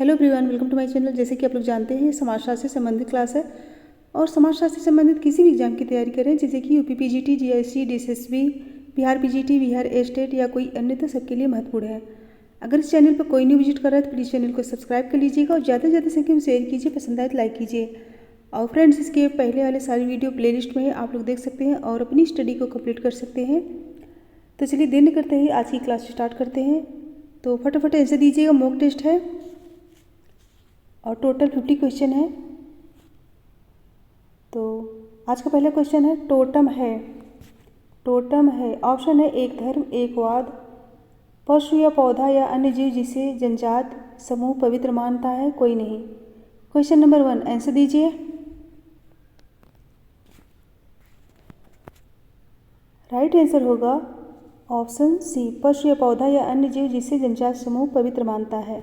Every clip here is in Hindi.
Hello everyone, welcome to my channel. जैसे कि आप लोग जानते हैं, समाजशास्त्र से संबंधित क्लास है और समाजशास्त्र से संबंधित किसी भी एग्जाम की तैयारी करें, जैसे कि UP PGT, GIC, DSSB, Bihar PGT, Bihar estate या कोई अन्य, तो सबके लिए महत्वपूर्ण है। अगर इस चैनल पर कोई न्यू विजिट कर रहा है तो प्लीज़ चैनल को सब्सक्राइब कर लीजिएगा और ज़्यादा से ज़्यादा संख्या में शेयर कीजिए, पसंद आए तो लाइक कीजिए। और फ्रेंड्स, इसके पहले वाले सारी वीडियो प्लेलिस्ट में आप लोग देख सकते हैं और अपनी स्टडी को कंप्लीट कर सकते हैं। तो चलिए देर न करते हुए आज की क्लास स्टार्ट करते हैं। तो फटाफट आंसर दीजिएगा। मॉक टेस्ट है और टोटल 50 क्वेश्चन है। तो आज का पहला क्वेश्चन है, टोटम है। टोटम है, ऑप्शन है एक धर्म, एक वाद, पशु या पौधा या अन्य जीव जिसे जनजात समूह पवित्र मानता है, कोई नहीं। क्वेश्चन नंबर 1, आंसर दीजिए। राइट आंसर होगा ऑप्शन सी, पशु या पौधा या अन्य जीव जिसे जनजात समूह पवित्र मानता है।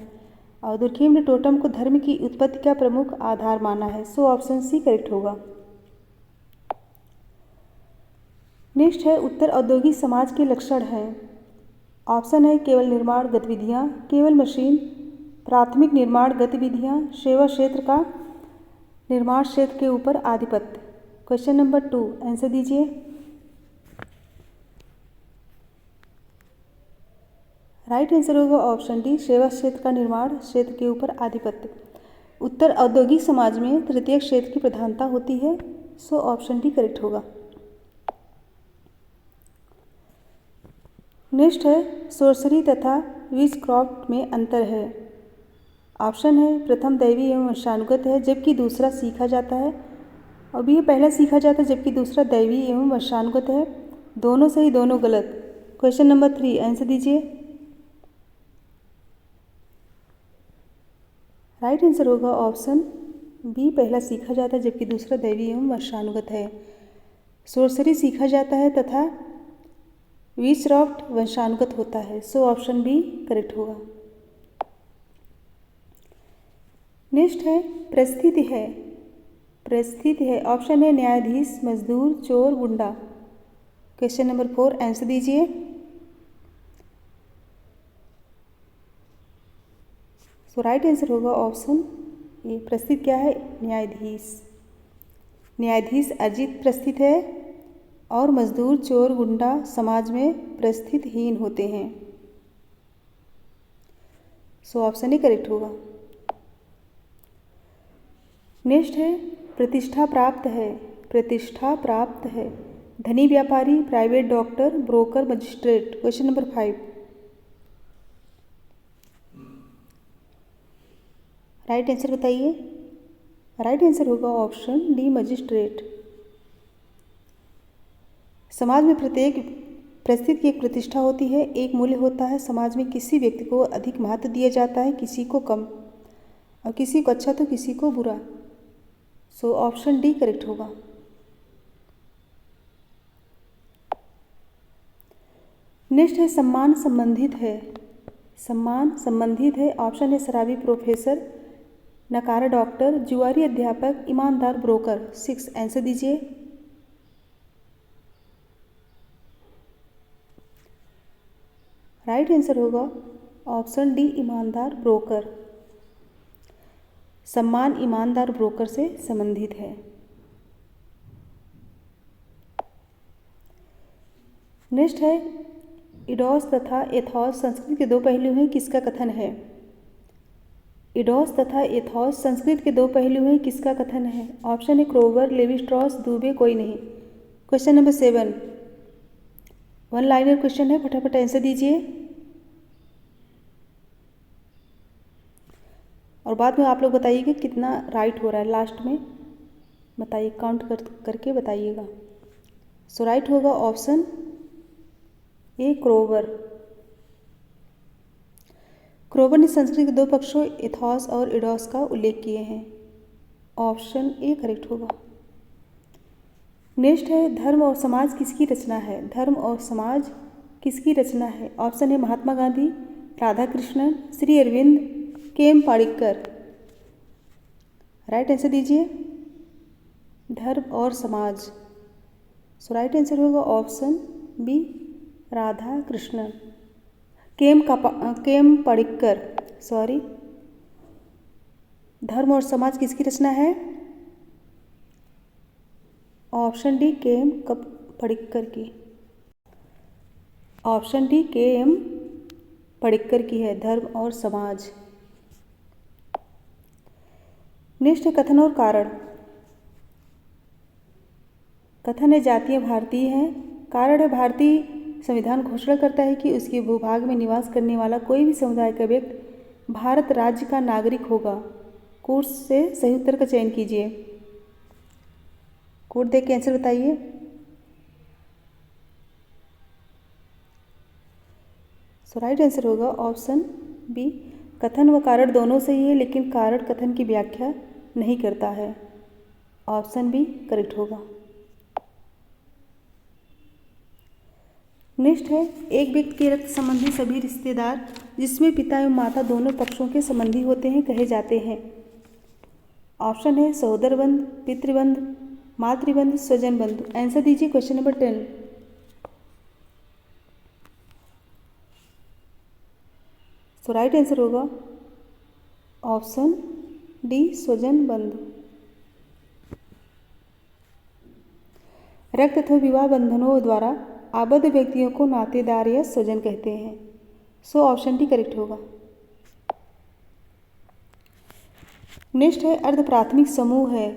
और दुर्खिम ने टोटम को धर्म की उत्पत्ति का प्रमुख आधार माना है, सो ऑप्शन सी करेक्ट होगा। नेक्स्ट है, उत्तर औद्योगिक समाज के लक्षण हैं। ऑप्शन है केवल निर्माण गतिविधियां, केवल मशीन, प्राथमिक निर्माण गतिविधियां, सेवा क्षेत्र का निर्माण क्षेत्र के ऊपर आधिपत्य। क्वेश्चन नंबर 2, आंसर दीजिए। राइट आंसर होगा ऑप्शन डी, सेवा क्षेत्र का निर्माण क्षेत्र के ऊपर आधिपत्य। उत्तर औद्योगिक समाज में तृतीय क्षेत्र की प्रधानता होती है, सो ऑप्शन डी करेक्ट होगा। नेक्स्ट है, सोर्सरी तथा विचक्राफ्ट में अंतर है। ऑप्शन है प्रथम दैवी एवं वंशानुगत है, जबकि दूसरा सीखा जाता है। अब ये पहला सीखा जाता है जबकि दूसरा दैवी एवं वंशानुगत है। दोनों सही, दोनों गलत। क्वेश्चन नंबर 3, आंसर दीजिए। राइट आंसर होगा ऑप्शन बी, पहला सीखा जाता है जबकि दूसरा दैवी एवं वंशानुगत है। सोर्सरी सीखा जाता है तथा विचक्राफ्ट वंशानुगत होता है, सो ऑप्शन बी करेक्ट होगा। नेक्स्ट है, परिस्थिति है। परिस्थिति है, ऑप्शन है न्यायाधीश, मजदूर, चोर, गुंडा। क्वेश्चन नंबर 4, आंसर दीजिए। सो राइट आंसर होगा ऑप्शन ए, परिस्थिति क्या है? न्यायाधीश। न्यायाधीश अर्जित परिस्थिति है और मजदूर, चोर, गुंडा समाज में परिस्थितिहीन होते हैं, सो ऑप्शन ए करेक्ट होगा। नेक्स्ट है, प्रतिष्ठा प्राप्त है। प्रतिष्ठा प्राप्त है, धनी व्यापारी, private doctor, broker, magistrate. Question number 5, right answer बताइए। राइट आंसर होगा ऑप्शन डी, मजिस्ट्रेट। समाज में प्रत्येक परिस्थिति की एक प्रतिष्ठा होती है, एक मूल्य होता है। समाज में किसी व्यक्ति को अधिक महत्व दिया जाता है, किसी को कम, और किसी को अच्छा तो किसी को बुरा, सो ऑप्शन डी करेक्ट होगा। नेक्स्ट है, सम्मान संबंधित है। सम्मान संबंधित है, ऑप्शन है शराबी प्रोफेसर, नकारा डॉक्टर, जुआरी अध्यापक, ईमानदार ब्रोकर। 6, आंसर दीजिए। राइट आंसर होगा ऑप्शन डी, ईमानदार ब्रोकर। सम्मान ईमानदार ब्रोकर से संबंधित है। नेक्स्ट है, इडोस तथा एथोस संस्कृत के दो पहलू हैं, किसका कथन है? इडोस तथा एथोस संस्कृत के दो पहलू हैं, किसका कथन है? ऑप्शन है क्रोवर, लेवी स्ट्रॉस, दुबे, कोई नहीं। क्वेश्चन नंबर 7, 1 लाइनर क्वेश्चन है, फटाफट आंसर दीजिए और बाद में आप लोग बताइएगा कितना राइट हो रहा है, लास्ट में बताइए, काउंट करके बताइएगा। सो राइट होगा ऑप्शन ए, क्रोवर। क्रोवर ने संस्कृत के दो पक्षों एथोस और इडोस का उल्लेख किए हैं, ऑप्शन ए करेक्ट होगा। नेक्स्ट है, धर्म और समाज किसकी रचना है? धर्म और समाज किसकी रचना है? ऑप्शन है महात्मा गांधी, राधा कृष्णन, श्री अरविंद, केम पाड़िक्कर। राइट आंसर दीजिए। धर्म और समाज, सो राइट आंसर होगा ऑप्शन बी, राधा कृष्णन। केम पाड़िक्कर, सॉरी। धर्म और समाज किसकी रचना है? ऑप्शन डी के एम पडिक्कर की। ऑप्शन डी के एम पडिक्कर की है, धर्म और समाज। नेक्स्ट है कथन और कारण। कथन है जातीय भारतीय है, कारण है भारतीय संविधान घोषणा करता है कि उसके भूभाग में निवास करने वाला कोई भी समुदाय का व्यक्ति भारत राज्य का नागरिक होगा। कोर्स से सही उत्तर का चयन कीजिए। कोड देख के आंसर बताइए। सो राइट आंसर होगा ऑप्शन बी। कथन व कारण दोनों सही है, लेकिन कारण कथन की व्याख्या नहीं करता है। ऑप्शन बी करेक्ट होगा। नेक्स्ट है एक व्यक्ति के रक्त संबंधी सभी रिश्तेदार जिसमें पिता एवं माता दोनों पक्षों के संबंधी होते हैं कहे जाते हैं। ऑप्शन है सहोदर बंध, पितृबंध, मातृबंध, स्वजन बंधु। आंसर दीजिए क्वेश्चन नंबर 10। सो राइट आंसर होगा ऑप्शन डी स्वजन बंधु। रक्त अथवा विवाह बंधनों द्वारा आबद्ध व्यक्तियों को नातेदार या स्वजन कहते हैं। सो ऑप्शन डी करेक्ट होगा। नेक्स्ट है अर्ध प्राथमिक समूह है।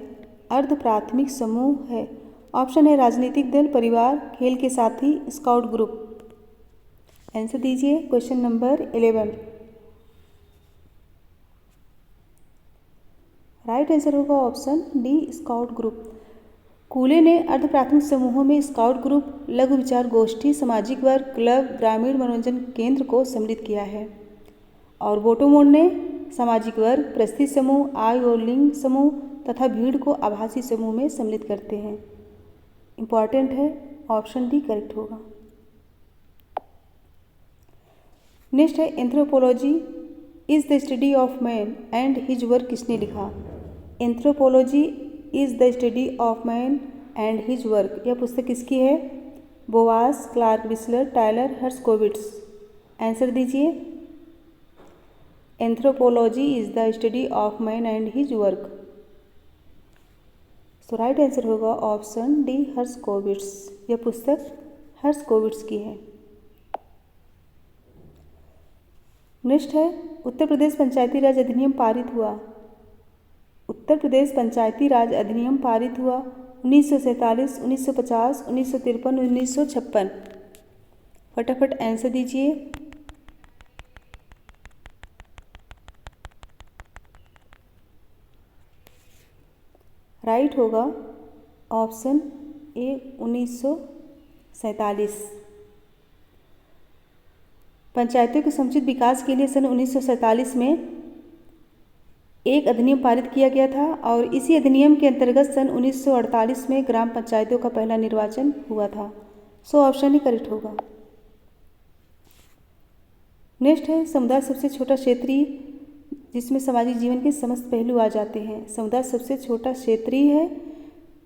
अर्ध प्राथमिक समूह है। ऑप्शन है राजनीतिक दल, परिवार, खेल के साथी, स्काउट ग्रुप। आंसर दीजिए क्वेश्चन नंबर 11। राइट आंसर होगा ऑप्शन डी स्काउट ग्रुप। कूले ने अर्ध प्राथमिक समूहों में स्काउट ग्रुप, लघु विचार गोष्ठी, सामाजिक वर्ग, क्लब, ग्रामीण मनोरंजन केंद्र को सम्मिलित किया है। और वोटोमोड ने सामाजिक वर्ग, परिस्थिति समूह, आयु और लिंग समूह तथा भीड़ को आभासी समूह में सम्मिलित करते हैं। इम्पॉर्टेंट है, ऑप्शन डी करेक्ट होगा। नेक्स्ट है anthropology is the study of man and his work किसने लिखा? Anthropology is the study of man and his work, यह पुस्तक किसकी है? बोवास, क्लार्क विस्लर, टायलर, हर्स्कोविट्स। आंसर दीजिए। Anthropology is the study of man and his work. So right answer होगा ऑप्शन डी हर्स्कोविट्स, यह पुस्तक हर्स्कोविट्स की है। नेक्स्ट है उत्तर प्रदेश पंचायती राज अधिनियम पारित हुआ। उत्तर प्रदेश पंचायती राज अधिनियम पारित हुआ 1947, 1950, 1953, 1956। फटाफट आंसर दीजिए। राइट होगा ऑप्शन ए 1947। पंचायतों के समुचित विकास के लिए सन 1947 में एक अधिनियम पारित किया गया था और इसी अधिनियम के अंतर्गत सन 1948 में ग्राम पंचायतों का पहला निर्वाचन हुआ था। सो ऑप्शन ही करेक्ट होगा। नेक्स्ट है समुदाय सबसे छोटा क्षेत्रीय जिसमें सामाजिक जीवन के समस्त पहलू आ जाते हैं। समुदाय सबसे छोटा क्षेत्रीय है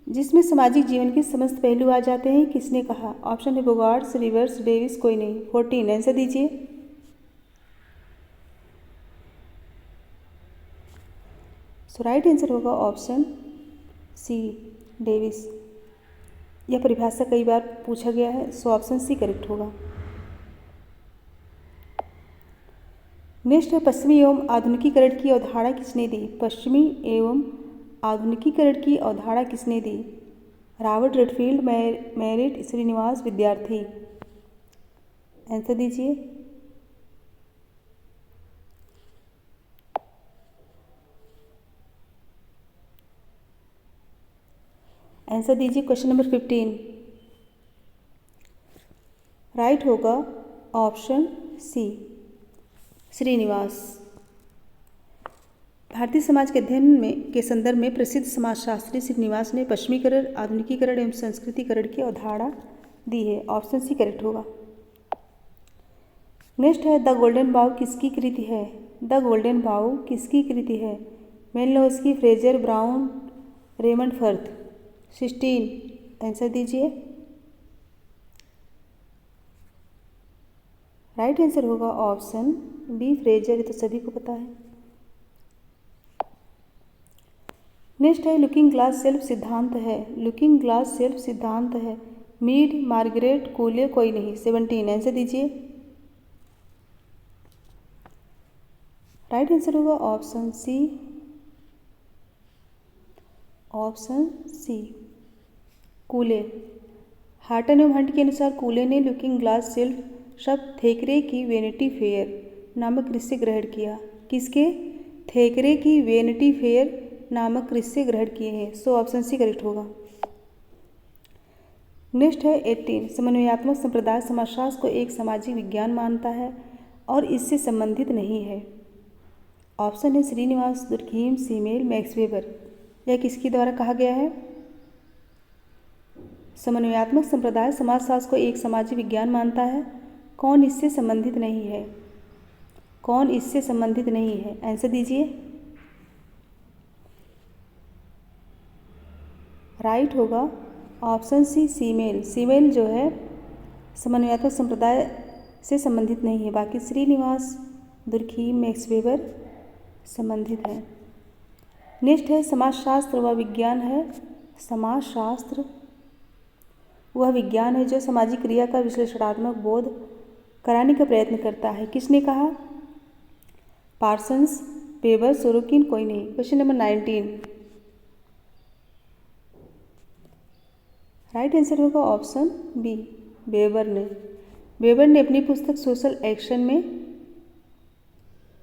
जिसमें सामाजिक जीवन के समस्त पहलू आ जाते हैं, किसने कहा? ऑप्शन है बोगार्ट्स, रिवर्स, डेविस, कोई नहीं। 14 आंसर दीजिए। सो राइट आंसर होगा ऑप्शन सी डेविस। यह परिभाषा कई बार पूछा गया है, सो ऑप्शन सी करेक्ट होगा। नेक्स्ट है पश्चिमी एवं आधुनिकीकरण की अवधारणा किसने दी? पश्चिमी एवं आधुनिकीकरण की अवधारणा किसने दी? रॉबर्ट रेडफील्ड, मैरिट, श्रीनिवास, विद्यार्थी। आंसर दीजिए। आंसर दीजिए क्वेश्चन नंबर 15। राइट होगा ऑप्शन सी श्रीनिवास। भारतीय समाज के अध्ययन में के संदर्भ में प्रसिद्ध समाजशास्त्री श्रीनिवास ने पश्चिमीकरण, आधुनिकीकरण एवं संस्कृतिकरण की अवधारणा दी है। ऑप्शन सी करेक्ट होगा। नेक्स्ट है द गोल्डन बाउ किसकी कृति है? द गोल्डन बाउ किसकी कृति है? Malinowski, Frazer, Brown, Raymond Firth. 16 answer दीजिए। राइट आंसर होगा ऑप्शन बी फ्रेजर, ये तो सभी को पता है। नेक्स्ट है लुकिंग ग्लास सेल्फ सिद्धांत है। लुकिंग ग्लास सेल्फ सिद्धांत है। मीड, मार्गरेट, कोले, कोई नहीं। 17 आंसर दीजिए। राइट आंसर होगा ऑप्शन सी। Option C कूले। हार्टन एवं हंट के अनुसार कूले ने लुकिंग ग्लास सेल्फ शब्द थेकरे की वेनिटी फेयर नामक कृति से ग्रहण किया। किसके? थेकरे की वेनिटी फेयर नामक कृति से ग्रहण किए हैं। सो ऑप्शन सी करेक्ट होगा। नेक्स्ट है 18 समन्वयात्मक संप्रदाय समाजशास्त्र को एक सामाजिक विज्ञान मानता है और इससे संबंधित नहीं है। ऑप्शन है श्रीनिवास, दुर्खीम, सीमेल, मैक्स वेबर। यह किसके द्वारा कहा गया है? समन्वयात्मक संप्रदाय समाजशास्त्र को एक सामाजिक विज्ञान मानता है। कौन इससे संबंधित नहीं है? कौन इससे संबंधित नहीं है? आंसर दीजिए। राइट होगा ऑप्शन सी सीमेल। सीमेल जो है समन्वयात्मक संप्रदाय से संबंधित नहीं है, बाकी श्रीनिवास, दुर्खीम, मैक्स वेबर संबंधित है। नेक्स्ट है समाजशास्त्र वह विज्ञान है। समाजशास्त्र वह विज्ञान है जो सामाजिक क्रिया का विश्लेषणात्मक बोध कराने का प्रयत्न करता है। किसने कहा? पार्सन्स, वेबर, सोरोकिन, कोई नहीं। क्वेश्चन नंबर 19 राइट आंसर होगा ऑप्शन बी वेबर ने। वेबर ने अपनी पुस्तक सोशल एक्शन में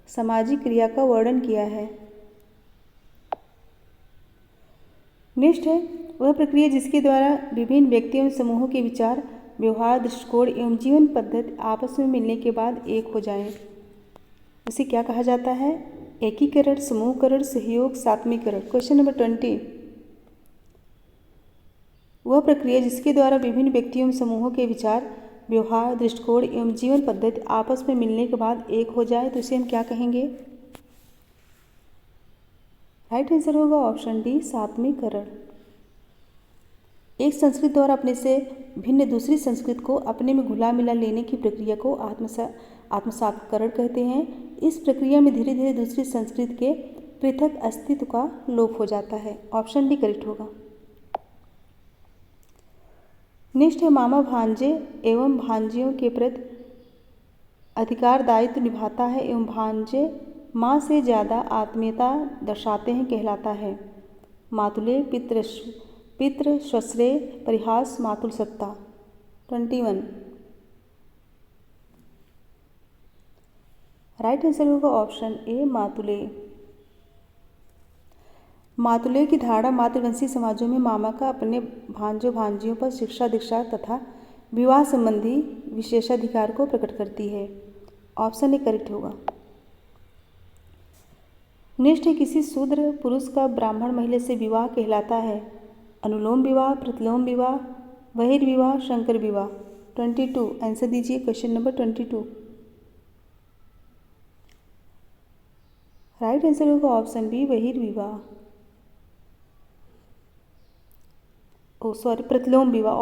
सामाजिक क्रिया का वर्णन किया है। नेक्स्ट है वह प्रक्रिया जिसके द्वारा विभिन्न व्यक्तियों एवं समूहों के विचार, व्यवहार, दृष्टिकोण एवं जीवन पद्धति आपस में मिलने के बाद एक हो जाएं, उसे क्या कहा जाता है? एकीकरण, समूहकरण, सहयोग, सात्मीकरण। क्वेश्चन नंबर 20 वह प्रक्रिया जिसके द्वारा विभिन्न व्यक्तियों एवं समूहों के विचार, व्यवहार, दृष्टिकोण एवं जीवन पद्धति आपस में मिलने के बाद एक हो जाए तो उसे हम क्या कहेंगे? राइट आंसर होगा ऑप्शन डी सात्मीकरण। एक संस्कृति द्वारा अपने से भिन्न दूसरी संस्कृति को अपने में घुला मिला लेने की प्रक्रिया को आत्मसात्करण कहते हैं। इस प्रक्रिया में धीरे धीरे दूसरी संस्कृति के पृथक अस्तित्व का लोप हो जाता है। ऑप्शन डी करेक्ट होगा। नेक्स्ट है मामा भांजे एवं भांजियों के प्रति अधिकार दायित्व निभाता है एवं भांजे माँ से ज़्यादा आत्मीयता दर्शाते हैं कहलाता है। मातुले, पितृ, श्वश्रेय, परिहास, मातुल सत्ता। 21 राइट आंसर होगा ऑप्शन ए मातुले। मातुले की धारणा मातृवंशी समाजों में मामा का अपने भांजों भांजियों पर शिक्षा, दीक्षा तथा विवाह संबंधी विशेषाधिकार को प्रकट करती है। ऑप्शन ए करेक्ट होगा। नेक्स्ट है किसी शूद्र पुरुष का ब्राह्मण महिला से विवाह कहलाता है। अनुलोम विवाह, प्रतिलोम विवाह, बहिर्विवाह, शंकर विवाह। 22 आंसर दीजिए। क्वेश्चन नंबर 22 राइट आंसर होगा ऑप्शन बी बहिर्विवाह। प्रतिलोम विवाह।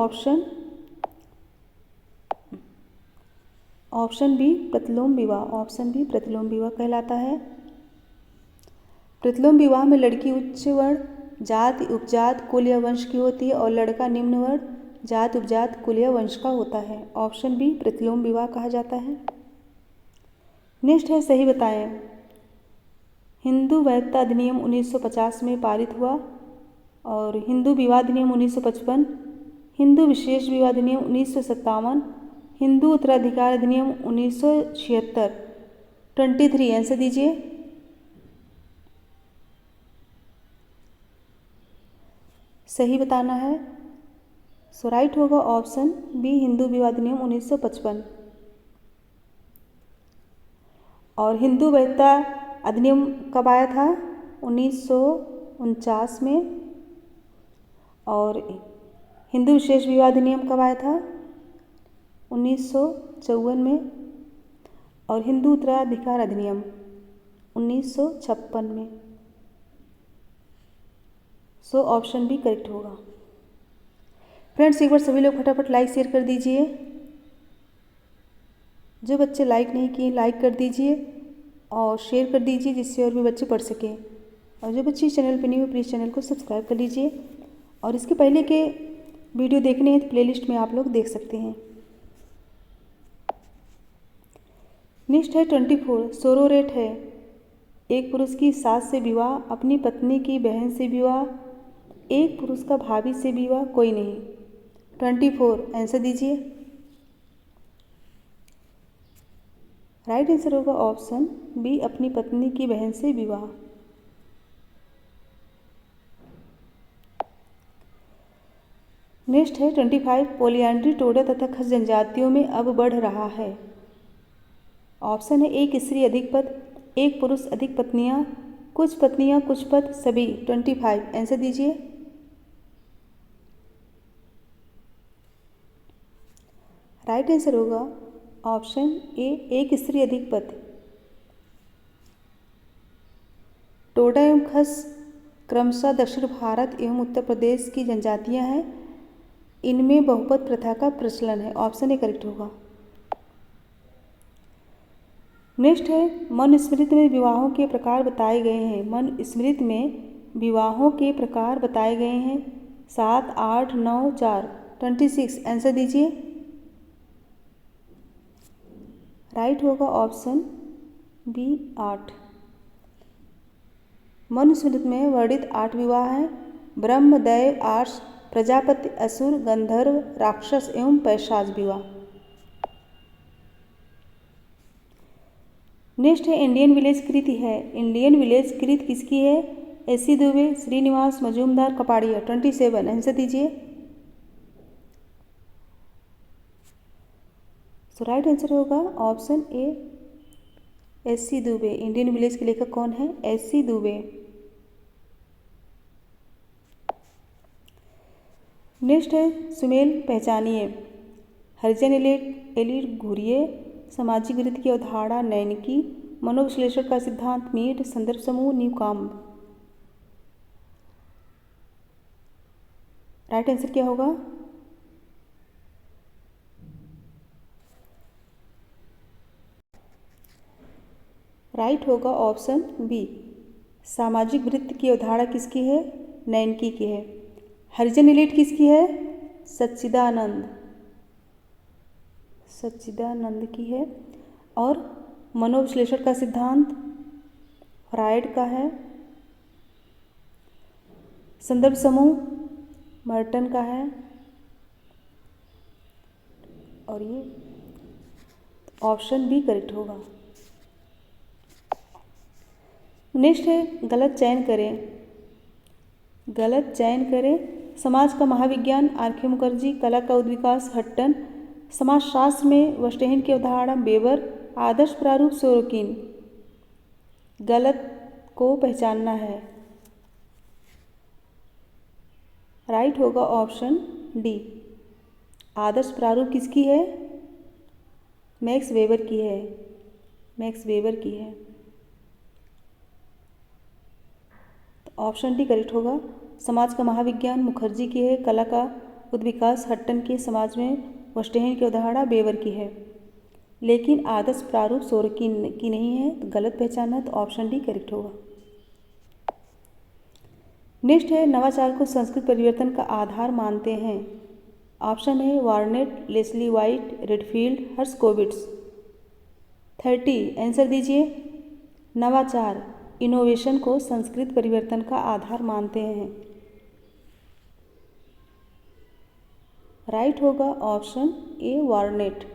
ऑप्शन बी प्रतिलोम विवाह। ऑप्शन बी प्रतिलोम विवाह कहलाता है। प्रतिलोम विवाह में लड़की उच्च वर्ण, जाति, उपजात, कुल या वंश की होती है और लड़का निम्न वर्ण, जात, उपजात, कुल या वंश का होता है। ऑप्शन बी प्रतिलोम विवाह कहा जाता है। नेक्स्ट है सही बताएं। हिंदू वैधता अधिनियम 1950 में पारित हुआ और हिंदू विवाह अधिनियम 1955, हिंदू विशेष विवाह अधिनियम 1957, हिंदू उत्तराधिकार अधिनियम 1976। 23 आंसर दीजिए। सही बताना है। सो राइट होगा ऑप्शन बी हिंदू विवाह अधिनियम 1955। और हिंदू वैधता अधिनियम कब आया था? 1949 में। और हिंदू विशेष विवाह अधिनियम कब आया था? 1954 में। और हिंदू उत्तराधिकार अधिनियम 1956 में। सो ऑप्शन बी करेक्ट होगा। फ्रेंड्स एक बार सभी लोग फटाफट लाइक शेयर कर दीजिए। जो बच्चे लाइक नहीं किए लाइक कर दीजिए और शेयर कर दीजिए जिससे और भी बच्चे पढ़ सकें। और जो बच्चे चैनल पर न्यू है प्लीज़ चैनल को सब्सक्राइब कर लीजिए और इसके पहले के वीडियो देखने हैं तो प्लेलिस्ट में आप लोग देख सकते हैं। नेक्स्ट है 24 सोरोरेट है। एक पुरुष की सास से विवाह, अपनी पत्नी की बहन से विवाह, एक पुरुष का भाभी से विवाह, कोई नहीं। 24 आंसर दीजिए। राइट आंसर होगा ऑप्शन बी अपनी पत्नी की बहन से विवाह। नेक्स्ट है 25 पॉलिएंड्री टोडा तथा खस जनजातियों में अब बढ़ रहा है। ऑप्शन है एक स्त्री अधिक पद, एक पुरुष अधिक पत्नियां, कुछ पत्नियां कुछ पद, सभी। 25 आंसर दीजिए। राइट आंसर होगा ऑप्शन ए एक स्त्री अधिक पद। टोडा एवं खस क्रमशः दक्षिण भारत एवं उत्तर प्रदेश की जनजातियां हैं। इनमें बहुपद प्रथा का प्रचलन है। ऑप्शन ए करेक्ट होगा। नेक्स्ट है मनुस्मृति में विवाहों के प्रकार बताए गए हैं। मनुस्मृति में विवाहों के प्रकार बताए गए हैं 7, 8, 9, 4। 26 आंसर दीजिए। राइट होगा ऑप्शन बी 8। मनुस्मृति में वर्णित 8 विवाह हैं। ब्रह्म, दैव, आर्ष, प्रजापति, असुर, गंधर्व, राक्षस एवं पैशाच विवाह। नेक्स्ट है इंडियन विलेज कृति है। इंडियन विलेज कृति किसकी है? एस.सी. दुबे, श्रीनिवास मजूमदार, कपाड़िया। 27 आंसर दीजिए। सो राइट आंसर होगा ऑप्शन ए एस.सी. दुबे। इंडियन विलेज के लेखक कौन है? एस.सी. दुबे। नेक्स्ट है सुमेल पहचानिए। हरिजन एलिट घुरिए, सामाजिक वृत्ति की अवधारणा नैनकी, मनोविश्लेषण का सिद्धांत मीड, संदर्भ समूह न्यूकाम्ब। राइट आंसर क्या होगा? राइट होगा ऑप्शन बी। सामाजिक वृत्ति की अवधारणा किसकी है? नैनकी की है। हरिजन एलिट किसकी है? सच्चिदानंद की है। और मनोविश्लेषण का सिद्धांत फ्रायड का है। संदर्भ समूह मर्टन का है। और ये ऑप्शन बी करेक्ट होगा। नेक्स्ट है गलत चयन करें। समाज का महाविज्ञान आर.के. मुखर्जी, कला का उद्विकास हट्टन, समाजशास्त्र में वेस्टहेन की अवधारणा बेबर, आदर्श प्रारूप सोरोकिन। गलत को पहचानना है। राइट होगा ऑप्शन डी। आदर्श प्रारूप किसकी है? मैक्स वेबर की है। तो ऑप्शन डी करेक्ट होगा। समाज का महाविज्ञान मुखर्जी की है, कला का उद्विकास हट्टन के, समाज में वेस्टहेन की अवधारणा बेबर की है, लेकिन आदर्श प्रारूप सोरोकिन की नहीं है। तो गलत पहचाना, तो ऑप्शन डी करेक्ट होगा। नेक्स्ट है नवाचार को संस्कृत परिवर्तन का आधार मानते हैं। ऑप्शन है वार्नेट, लेस्ली वाइट, रेडफील्ड, हर्स्कोविट्स। 30 आंसर दीजिए। नवाचार इनोवेशन को संस्कृत परिवर्तन का आधार मानते हैं। राइट होगा ऑप्शन ए वार्नेट।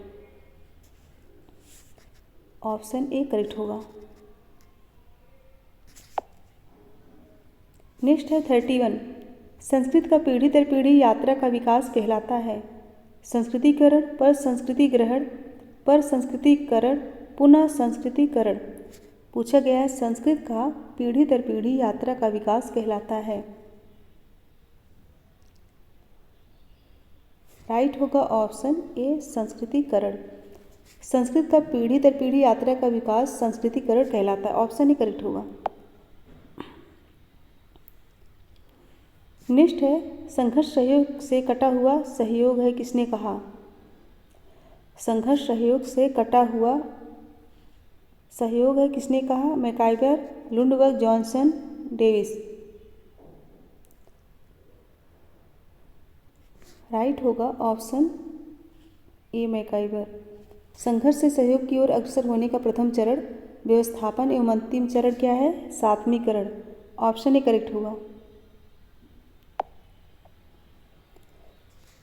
ऑप्शन ए करेक्ट होगा। नेक्स्ट है 31 संस्कृत का पीढ़ी दर पीढ़ी यात्रा का विकास कहलाता है। संस्कृतिकरण, पर संस्कृति ग्रहण, पर संस्कृतिकरण, पुनः संस्कृतिकरण। पूछा गया है संस्कृत का पीढ़ी दर पीढ़ी यात्रा का विकास कहलाता है। राइट होगा ऑप्शन ए संस्कृतिकरण। संस्कृत का पीढ़ी दर पीढ़ी यात्रा का विकास संस्कृतिकरण कहलाता है। ऑप्शन ही करेक्ट होगा। नेक्स्ट है संघर्ष सहयोग से कटा हुआ सहयोग है किसने कहा? संघर्ष सहयोग से कटा हुआ सहयोग है किसने कहा? MacIver, Lundberg, Johnson, Davis. Right होगा ऑप्शन ए मैकाइवर। संघर्ष से सहयोग की ओर अग्रसर होने का प्रथम चरण व्यवस्थापन एवं अंतिम चरण क्या है? सात्मीकरण। ऑप्शन ए करेक्ट होगा।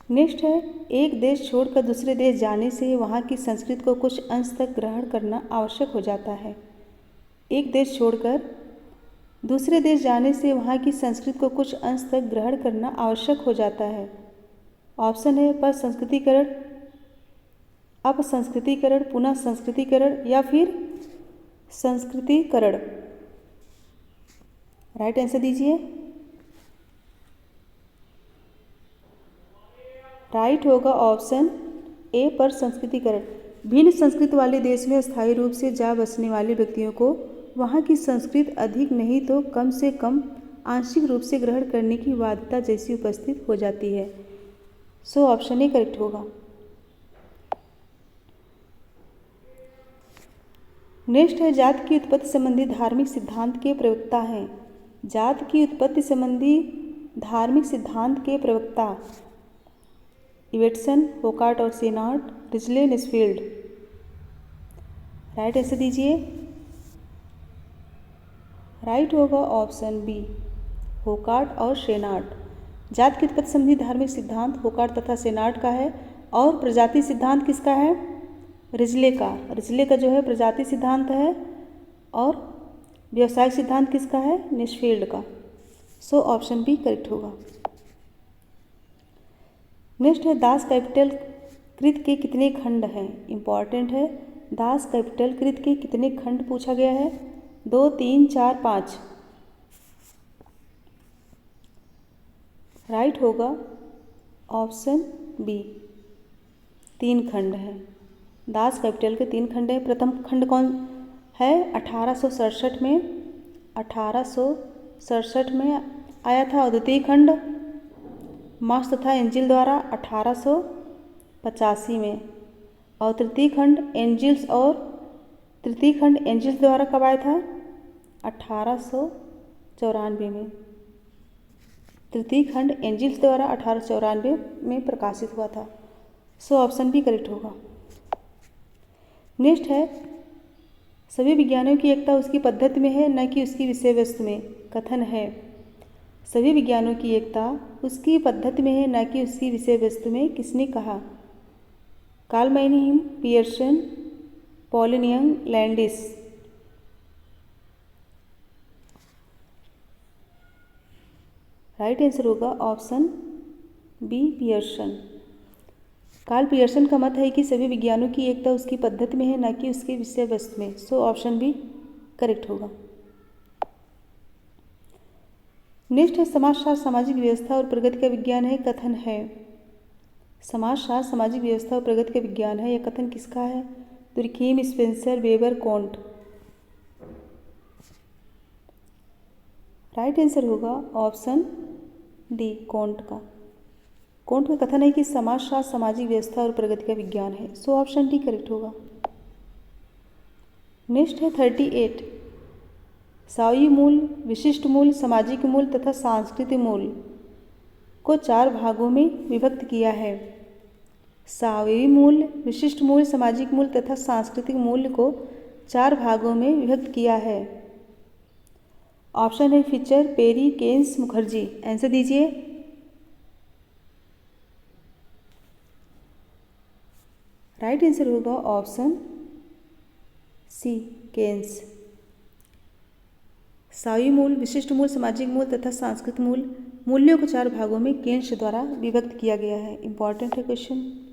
नेक्स्ट है, एक देश छोड़कर दूसरे देश जाने से वहाँ की संस्कृति को कुछ अंश तक ग्रहण करना आवश्यक हो जाता है। एक देश छोड़कर दूसरे देश जाने से वहाँ की संस्कृति को कुछ अंश तक ग्रहण करना आवश्यक हो जाता है। ऑप्शन है परसंस्कृतिकरण, अपसंस्कृतिकरण, पुनः संस्कृतिकरण या फिर संस्कृतिकरण। राइट आंसर दीजिए। राइट होगा ऑप्शन ए परसंस्कृतिकरण। भिन्न संस्कृति वाले देश में स्थायी रूप से जा बसने वाले व्यक्तियों को वहाँ की संस्कृति अधिक नहीं तो कम से कम आंशिक रूप से ग्रहण करने की बाध्यता जैसी उपस्थित हो जाती है। सो ऑप्शन ए करेक्ट होगा। नेक्स्ट है, जात की उत्पत्ति संबंधी धार्मिक सिद्धांत के प्रवक्ता हैं। जात की उत्पत्ति संबंधी धार्मिक सिद्धांत के प्रवक्ता इवेटसन, होकार्ट और शेनार्ड, रिजले, नेस्फील्ड। राइट आंसर दीजिए। राइट होगा ऑप्शन बी होकार्ट और शेनार्ड। जात की उत्पत्ति संबंधी धार्मिक सिद्धांत होकार्ट तथा शेनार्ड का है और प्रजाति सिद्धांत किसका है? रिजले का। रिजले का जो है प्रजाति सिद्धांत है और व्यावसायिक सिद्धांत किसका है? नेस्फील्ड का। सो ऑप्शन बी करेक्ट होगा। नेक्स्ट है, दास कैपिटल कृत के कितने खंड हैं? इंपॉर्टेंट है, दास कैपिटल कृत के कितने खंड पूछा गया है? 2, 3, 4, 5। राइट होगा ऑप्शन बी 3 खंड है। दास कैपिटल के 3 खंड है। प्रथम खंड कौन है? 1867 में 1867 में आया था। और द्वितीय खंड मार्क्स तथा एंजिल द्वारा 1885 में। और तृतीय खंड एंजिल्स द्वारा कब आया था? 1894 में। तृतीय खंड एंजिल्स द्वारा 1894 में प्रकाशित हुआ था। सो ऑप्शन बी करेक्ट होगा। नेक्स्ट है, सभी विज्ञानों की एकता उसकी पद्धति में है न कि उसकी विषय वस्तु में। कथन है, सभी विज्ञानों की एकता उसकी पद्धति में है न कि उसकी विषय वस्तु में। किसने कहा? Karl Mannheim, Pearson, Pauline Young, Landis. Right answer होगा option B Pearson. Karl Pearson का मत है कि सभी विज्ञानों की एकता उसकी पद्धति में है न कि उसके विषय वस्तु में। सो ऑप्शन बी करेक्ट होगा। नेक्स्ट है, समाजशास्त्र सामाजिक व्यवस्था और प्रगति का विज्ञान है। कथन है, समाजशास्त्र सामाजिक व्यवस्था और प्रगति का विज्ञान है। यह कथन किसका है? Durkheim, Spencer, Weber, Comte. Right answer होगा ऑप्शन डी कोंट का। कोंट का कथन है कि समाजशास्त्र सामाजिक व्यवस्था और प्रगति का विज्ञान है। सो ऑप्शन डी करेक्ट होगा। नेक्स्ट है 38, सावयवी मूल, विशिष्ट मूल, सामाजिक मूल तथा सांस्कृतिक मूल को 4 भागों में विभक्त किया है। सावयवी मूल, विशिष्ट मूल, सामाजिक मूल तथा सांस्कृतिक मूल को 4 भागों में विभक्त किया है। ऑप्शन है Fisher, Perry, Keynes, Mukherjee. Answer दीजिए। राइट आंसर होगा ऑप्शन सी केन्स। सावयवी मूल, विशिष्ट मूल, सामाजिक मूल तथा सांस्कृतिक मूल मूल्यों को 4 भागों में केन्स द्वारा विभक्त किया गया है। इंपॉर्टेंट है क्वेश्चन।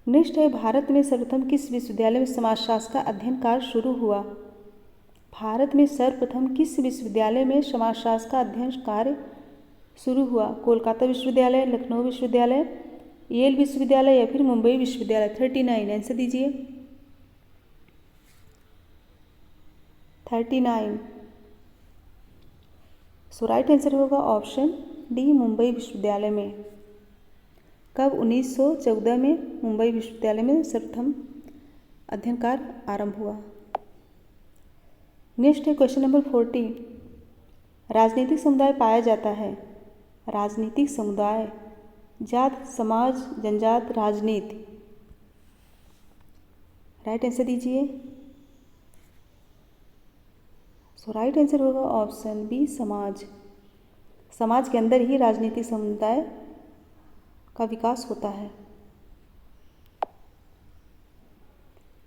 नेक्स्ट है, भारत में सर्वप्रथम किस विश्वविद्यालय में समाजशास्त्र का अध्ययन कार्य शुरू हुआ? भारत में सर्वप्रथम किस विश्वविद्यालय में समाजशास्त्र का अध्ययन कार्य शुरू हुआ? कोलकाता विश्वविद्यालय, लखनऊ विश्वविद्यालय, येल विश्वविद्यालय या फिर मुंबई विश्वविद्यालय। 39 आंसर दीजिए। 39। सो राइट आंसर होगा ऑप्शन डी मुंबई विश्वविद्यालय में। कब? 1914 में मुंबई विश्वविद्यालय में सर्वप्रथम अध्ययन कार्य आरंभ हुआ। नेक्स्ट है क्वेश्चन नंबर 40। राजनीतिक समुदाय पाया जाता है। राजनीतिक समुदाय, जात, समाज, जनजात, राजनीति। राइट आंसर दीजिए। सो राइट आंसर होगा ऑप्शन बी, समाज। समाज के अंदर ही राजनीतिक समुदाय का विकास होता है।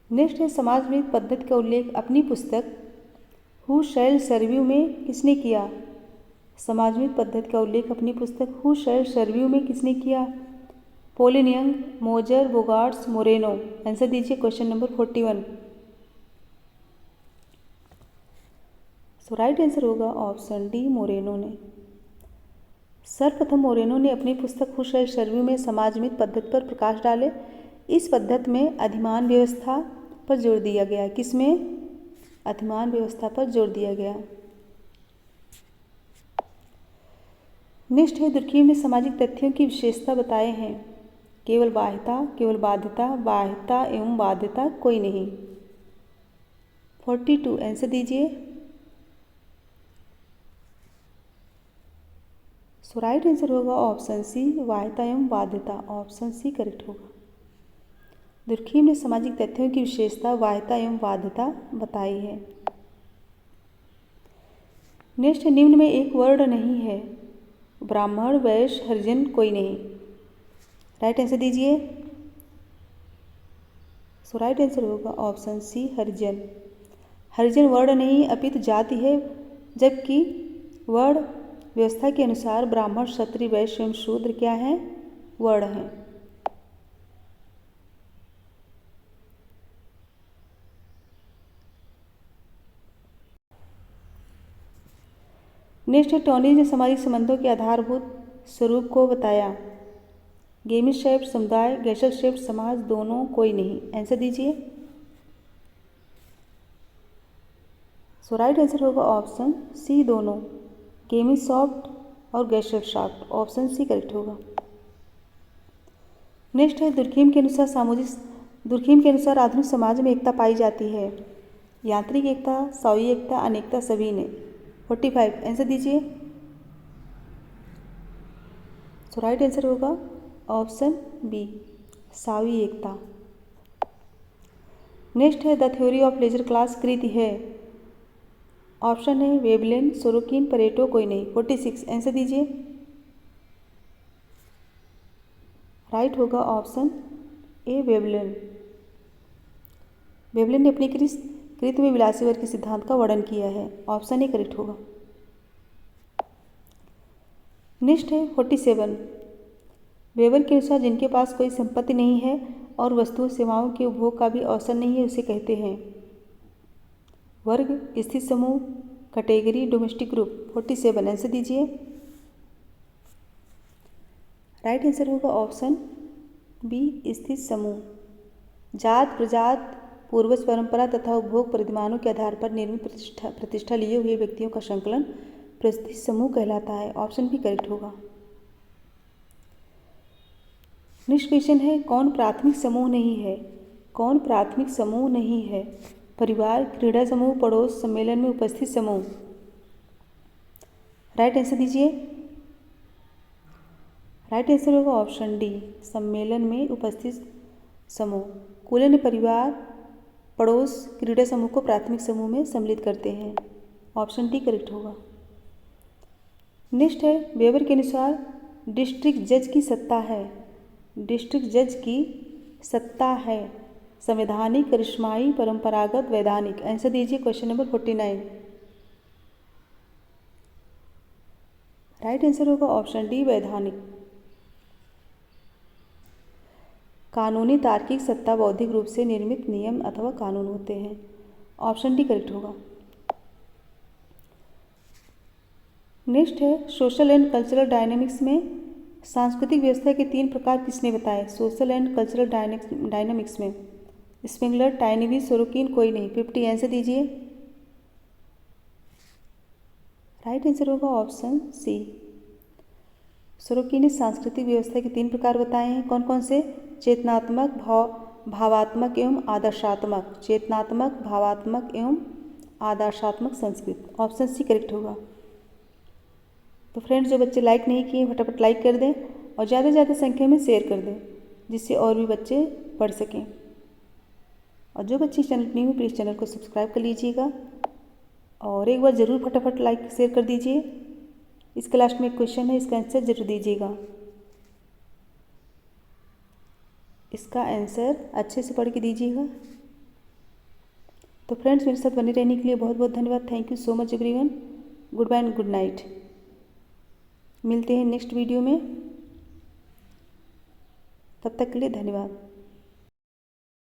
नेक्स्ट है समाजविद पद्धति का उल्लेख अपनी पुस्तक हु शैल सर्व्यू में किसने किया। समाजविद पद्धति का उल्लेख अपनी पुस्तक हु शैल सर्व्यू में किसने किया। पॉलिन यंग, मोजर, बोगार्ट्स, मोरेनो। आंसर दीजिए क्वेश्चन नंबर 41। सो राइट आंसर होगा ऑप्शन डी, मोरेनो ने। सर्वप्रथम मोरेनो ने अपनी पुस्तक हु शैल सर्व्यू में समाजविद पद्धति पर प्रकाश डाले। इस पद्धति में अधिमान व्यवस्था पर जोर दिया गया। किसमें? अधिमान व्यवस्था पर जोर दिया गया। नेक्स्ट है दुर्खीम ने सामाजिक तथ्यों की विशेषता बताए हैं। केवल बाह्यता, केवल बाध्यता, बाह्यता एवं बाध्यता, कोई नहीं। 42 आंसर दीजिए। सो राइट आंसर होगा ऑप्शन सी, बाह्यता एवं बाध्यता। ऑप्शन सी करेक्ट होगा। दुर्खीम ने सामाजिक तथ्यों की विशेषता बाह्यता एवं बाध्यता बताई है। नेक्स्ट है निम्न में एक वर्ण नहीं है। ब्राह्मण, वैश्य, हरिजन, कोई नहीं। राइट आंसर दीजिए। सो राइट आंसर होगा ऑप्शन सी, हरिजन। हरिजन वर्ण नहीं अपितु जाति है, जबकि वर्ण व्यवस्था के अनुसार ब्राह्मण, क्षत्रिय, वैश्य एवं शूद्र क्या हैं? वर्ण हैं। नेक्स्ट है टोनी ने सामाजिक संबंधों के आधारभूत स्वरूप को बताया। गेमिशेफ्ट समुदाय, गेशलशेफ्ट समाज, दोनों, कोई नहीं। आंसर दीजिए। सो राइट आंसर होगा ऑप्शन सी, दोनों। गेमिसॉफ्ट और गेशलशाफ्ट। ऑप्शन सी करेक्ट होगा। नेक्स्ट है दुर्खीम के अनुसार आधुनिक समाज में एकता पाई जाती है। यांत्रिक एकता, सावी एकता, अनेकता, सभी ने। 45 आंसर दीजिए। सो राइट आंसर होगा ऑप्शन बी, सावी एकता। नेक्स्ट है the theory of leisure class कृति है। ऑप्शन है वेबलेन, सोरोकिन, परेटो, कोई नहीं। 46 आंसर दीजिए। राइट होगा ऑप्शन ए, वेबलेन। वेबलेन ने अपनी कृति में विलासी वर्ग के सिद्धांत का वर्णन किया है। ऑप्शन ए करेक्ट होगा। नेक्स्ट है 47। वेबर के अनुसार जिनके पास कोई संपत्ति नहीं है और वस्तुओं सेवाओं के उपभोग का भी अवसर नहीं है, उसे कहते हैं वर्ग, स्थित समूह, कैटेगरी, डोमेस्टिक ग्रुप। 47 आंसर दीजिए। राइट आंसर होगा ऑप्शन बी, स्थित समूह। जात, प्रजात, पूर्वज परंपरा तथा उपभोग परिधिमानों के आधार पर निर्मित प्रतिष्ठा लिए हुए व्यक्तियों का संकलन प्रतिष्ठित समूह कहलाता है। ऑप्शन बी करेक्ट होगा। नेक्स्ट क्वेश्चन है कौन प्राथमिक समूह नहीं है। कौन प्राथमिक समूह नहीं है? परिवार, क्रीड़ा समूह, पड़ोस, सम्मेलन में उपस्थित समूह। राइट आंसर दीजिए। राइट आंसर होगा ऑप्शन डी, सम्मेलन में उपस्थित समूह। कूले ने परिवार, पड़ोस, क्रीड़ा समूह को प्राथमिक समूह में सम्मिलित करते हैं। ऑप्शन डी करेक्ट होगा। नेक्स्ट है वेबर के अनुसार डिस्ट्रिक्ट जज की सत्ता है। डिस्ट्रिक्ट जज की सत्ता है संवैधानिक, करिश्माई, परंपरागत, वैधानिक। आंसर दीजिए क्वेश्चन नंबर 49। राइट आंसर होगा ऑप्शन डी, वैधानिक। कानूनी तार्किक सत्ता बौद्धिक रूप से निर्मित नियम अथवा कानून होते हैं। ऑप्शन डी करेक्ट होगा। नेक्स्ट है सोशल एंड कल्चरल डायनेमिक्स में सांस्कृतिक व्यवस्था के 3 प्रकार किसने बताए। सोशल एंड कल्चरल डायनेमिक्स में स्पेंगलर, टाइनवी, सोरोकिन, कोई नहीं। 50 आंसर दीजिए। राइट आंसर होगा ऑप्शन सी, सोरोकिन ने सांस्कृतिक व्यवस्था के 3 प्रकार बताए हैं। कौन कौन से? चेतनात्मक, भावात्मक एवं आदर्शात्मक। चेतनात्मक, भावात्मक एवं आदर्शात्मक संस्कृत। ऑप्शन सी करेक्ट होगा। तो फ्रेंड्स, जो बच्चे लाइक नहीं किए फटाफट लाइक कर दें और ज़्यादा से ज़्यादा संख्या में शेयर कर दें, जिससे और भी बच्चे पढ़ सकें। और जो बच्चे इस चैनल पर न्यू हैं प्लीज़ चैनल को सब्सक्राइब कर लीजिएगा और एक बार ज़रूर फटाफट लाइक शेयर कर दीजिए। इसके लास्ट में एक क्वेश्चन है, इसका आंसर ज़रूर दीजिएगा। इसका आंसर अच्छे से पढ़ के दीजिएगा। तो फ्रेंड्स, मेरे साथ बने रहने के लिए बहुत बहुत धन्यवाद। Thank you so much everyone. Good bye and good night. मिलते हैं नेक्स्ट वीडियो में, तब तक के लिए धन्यवाद।